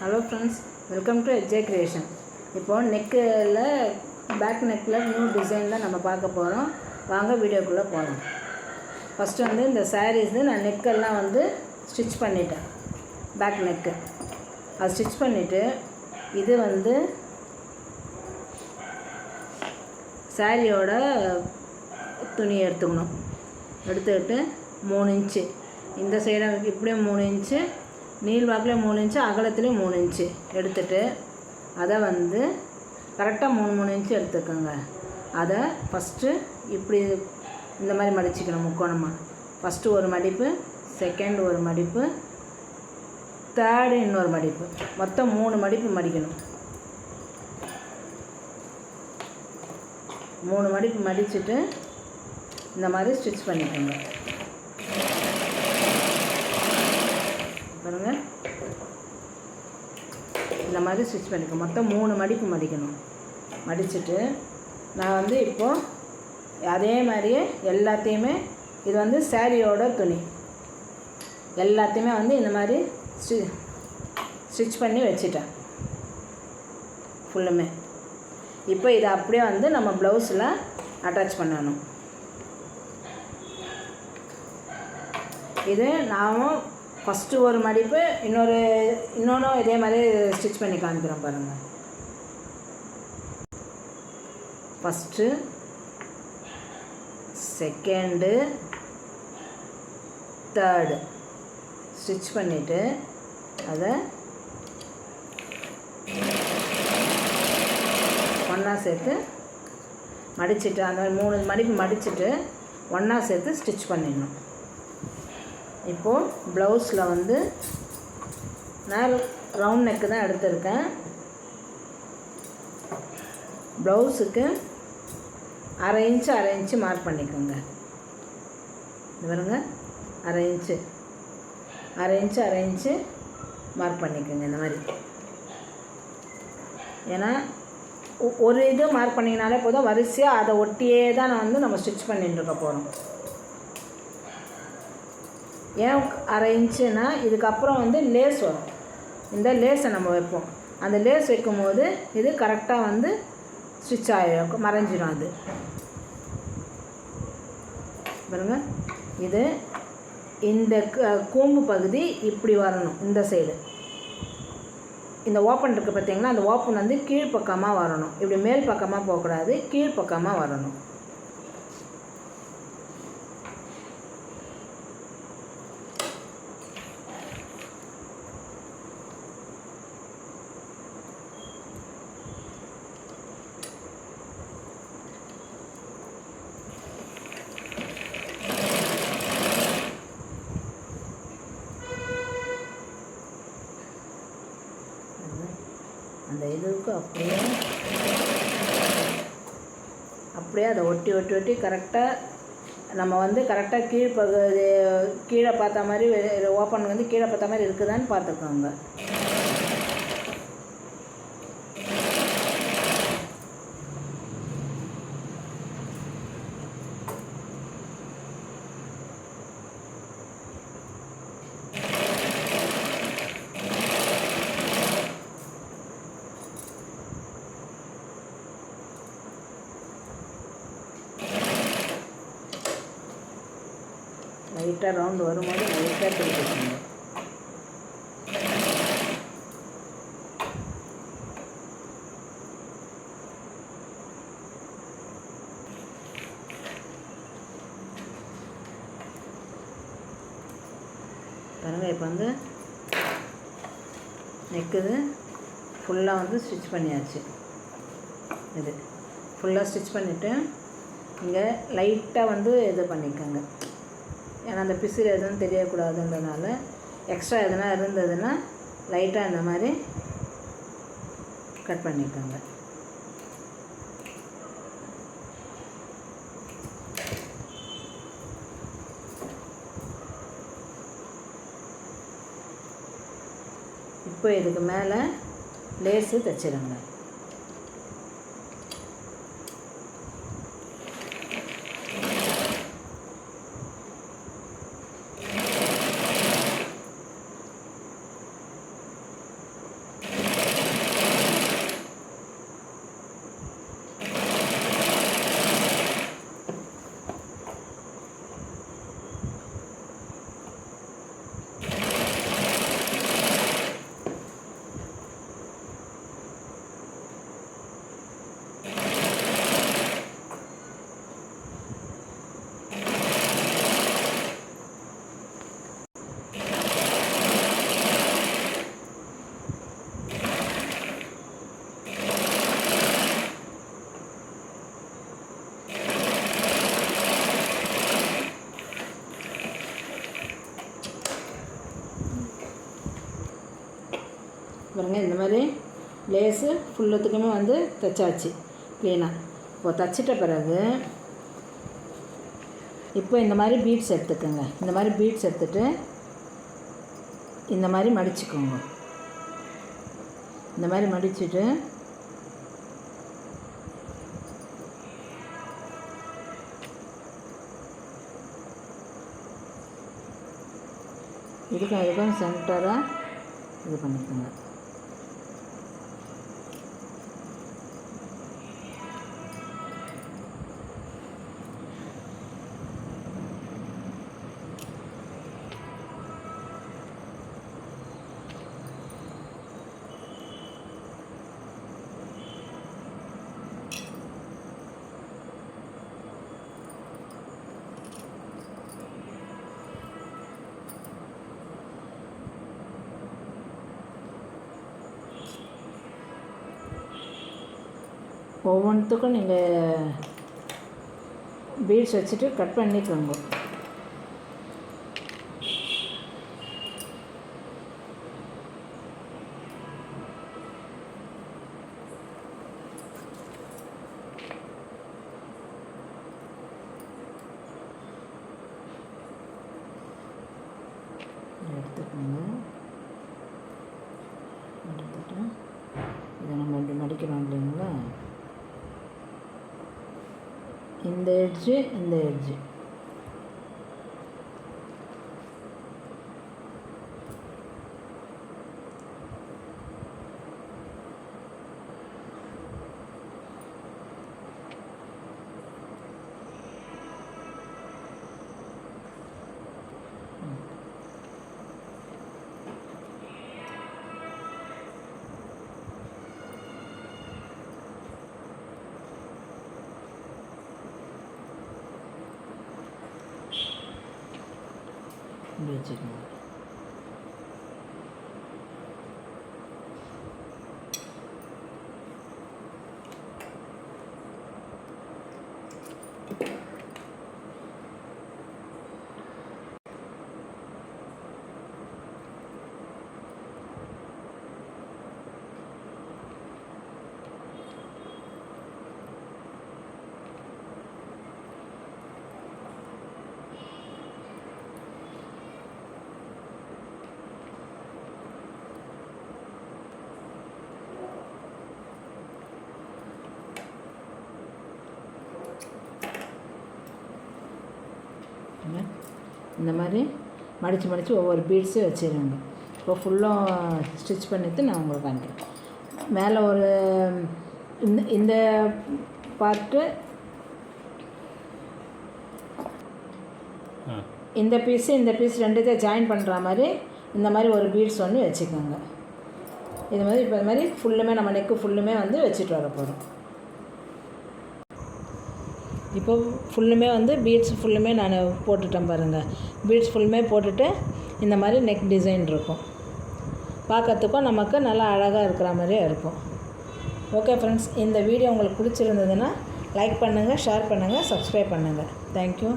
Hello friends, welcome to எஜ்ஜே creation. இப்போது நெக்கில் பேக் நெக்கில் நியூ டிசைனில் நம்ம பார்க்க போகிறோம். வாங்க வீடியோக்குள்ளே போகலாம். ஃபஸ்ட்டு வந்து இந்த சாரீஸ் நான் நெக்கெல்லாம் வந்து ஸ்டிச் பண்ணிட்டேன். பேக் நெக்கு அது ஸ்டிச் பண்ணிவிட்டு இது வந்து சாரியோட துணி எடுத்துக்கணும். எடுத்துக்கிட்டு 3 இன்ச்சு இந்த சைடாக இப்படியும் 3 இன்ச்சு, நீள்வாக்கில் 3 இன்ச்சு, அகலத்துலேயும் 3 இன்ச்சு எடுத்துகிட்டு அதை வந்து கரெக்டாக 3 இன்ச்சு எடுத்துக்கோங்க. அதை ஃபஸ்ட்டு இப்படி இந்த மாதிரி மடிச்சிக்கணும் முக்கோணமாக. ஃபஸ்ட்டு ஒரு மடிப்பு, செகண்ட் ஒரு மடிப்பு, தேர்டு இன்னொரு மடிப்பு, மொத்தம் 3 மடிப்பு மடிக்கணும். 3 மடிப்பு மடிச்சுட்டு இந்த மாதிரி ஸ்டிச் பண்ணிக்கோங்க. பாருங்கள், இந்த மாதிரி ஸ்டிச் பண்ணிக்கணும். மொத்தம் 3 மடிப்பு மடிக்கணும். மடிச்சுட்டு நான் வந்து இப்போது அதே மாதிரியே எல்லாத்தையுமே, இது வந்து சாரியோட துணி எல்லாத்தையுமே வந்து இந்த மாதிரி ஸ்டிச் பண்ணி வச்சுட்டேன் ஃபுல்லுமே. இப்போ இதை அப்படியே வந்து நம்ம ப்ளவுஸில் அட்டாச் பண்ணணும். இது நாமும் ஃபஸ்ட்டு ஒரு மடிப்பு, இன்னொன்றும் இதே மாதிரி ஸ்டிச் பண்ணி காமிக்கிறோம் பாருங்கள். ஃபஸ்ட்டு, செகண்டு, தேர்டு ஸ்டிச் பண்ணிவிட்டு அதை ஒன்றா சேர்த்து மடிச்சுட்டு, அந்த 3 மடிப்பு மடிச்சுட்டு ஒன்றா சேர்த்து ஸ்டிச் பண்ணிடணும். இப்போது ப்ளவுஸில் வந்து நான் ரவுண்ட் நெக்கு தான் எடுத்திருக்கேன். ப்ளவுஸுக்கு 1/2 இன்ச்சு மார்க் பண்ணிக்கோங்க. இது பாருங்க, 1/2 இன்ச்சு மார்க் பண்ணிக்கோங்க இந்த மாதிரி. ஏன்னா ஒரு இது மார்க் பண்ணிங்கனாலே போதும், வரிசையாக அதை ஒட்டியே தான் நம்ம ஸ்டிச் பண்ணிட்டு இருக்க போகிறோம். ஏன் 1/2 இன்ச்சுனா, இதுக்கப்புறம் வந்து லேஸ் வரும். இந்த லேஸை நம்ம வைப்போம். அந்த லேஸ் வைக்கும்போது இது கரெக்டாக வந்து ஸ்டிச் ஆகிடும், மறைஞ்சிடும். அது பாருங்க, இது இந்த கூம்பு பகுதி இப்படி வரணும். இந்த சைடு இந்த ஓப்பன் இருக்குது பார்த்தீங்கன்னா, அந்த ஓப்பன் வந்து கீழ்ப்பக்கமாக வரணும். இப்படி மேல் பக்கமாக போகக்கூடாது, கீழ்ப்பக்கமாக வரணும். அந்த இதுக்கு அப்படியே அதை ஒட்டி கரெக்டாக நம்ம வந்து கரெக்டாக கீழே பார்த்த மாதிரி, ஓப்பன் வந்து கீழே பார்த்த மாதிரி இருக்குதான்னு பார்த்துக்கோங்க. லைட்டாக ரவுண்டு வரும்போது லைட்டாக பிடிச்சிக்கோங்க. பாருங்கள், இப்போ வந்து நெக்குது ஃபுல்லாக வந்து ஸ்டிச் பண்ணியாச்சு. இது ஃபுல்லாக ஸ்டிச் பண்ணிவிட்டு இங்கே லைட்டாக வந்து இது பண்ணிக்கோங்க. ஏன்னா அந்த பிசிறு எதுவும் தெரியக்கூடாதுன்றதுனால எக்ஸ்ட்ரா எதுனா இருந்ததுன்னா லைட்டாக இந்த மாதிரி கட் பண்ணிக்கோங்க. இப்போ இதுக்கு மேலே லேஸு தைச்சிடுங்க. பாருங்கள் இந்த மாதிரி லேஸு ஃபுல்லுத்துக்குமே வந்து தைச்சாச்சு க்ளீனாக. இப்போ தைச்சிட்ட பிறகு இப்போ இந்த மாதிரி பீட்ஸ் எடுத்துக்கோங்க. இந்த மாதிரி பீட்ஸ் எடுத்துகிட்டு இந்த மாதிரி மடிச்சுக்கோங்க. இந்த மாதிரி மடிச்சுட்டு இதுக்கும் சென்டராக இது பண்ணிக்கோங்க. ஒவ்வொன்றுத்துக்கும் நீங்கள் பீட்ஸ் வச்சுட்டு கட் பண்ணிக்கோங்க. எடுத்துக்கோங்க. எடுத்துட்டு இதை நம்ம இப்படி மடிக்கிறோம் இல்லைங்களா, இந்த எட்ஜு இந்த எட்ஜு இப்படி வச்சுக்கோங்க. இந்த மாதிரி மடித்து ஒவ்வொரு பீட்ஸும் வச்சிடுங்க. இப்போ ஃபுல்லும் ஸ்டிச் பண்ணிவிட்டு நான் உங்களுக்கு காமிக்கிறேன். மேலே ஒரு இந்த பார்ட்டு இந்த பீஸ் ரெண்டுத்தையும் ஜாயின் பண்ணுற மாதிரி இந்த மாதிரி ஒரு பீட்ஸ் ஒன்று வச்சுக்கோங்க. இது மாதிரி இப்போ இது மாதிரி ஃபுல்லுமே நம்ம நெக்கு ஃபுல்லுமே வந்து வச்சுட்டு வர போகிறோம். இப்போ ஃபுல்லுமே வந்து பீட்ஸ் ஃபுல்லுமே நான் போட்டுட்டேன் பாருங்கள். பீட்ஸ் ஃபுல்லுமே போட்டுட்டு இந்த மாதிரி நெக் டிசைன் இருக்கும். பார்க்கறதுக்கும் நமக்கு நல்லா அழகாக இருக்கிற மாதிரியே இருக்கும். ஓகே ஃப்ரெண்ட்ஸ், இந்த வீடியோ உங்களுக்கு பிடிச்சிருந்ததுன்னா லைக் பண்ணுங்கள், ஷேர் பண்ணுங்கள், சப்ஸ்கிரைப் பண்ணுங்கள். தேங்க்யூ.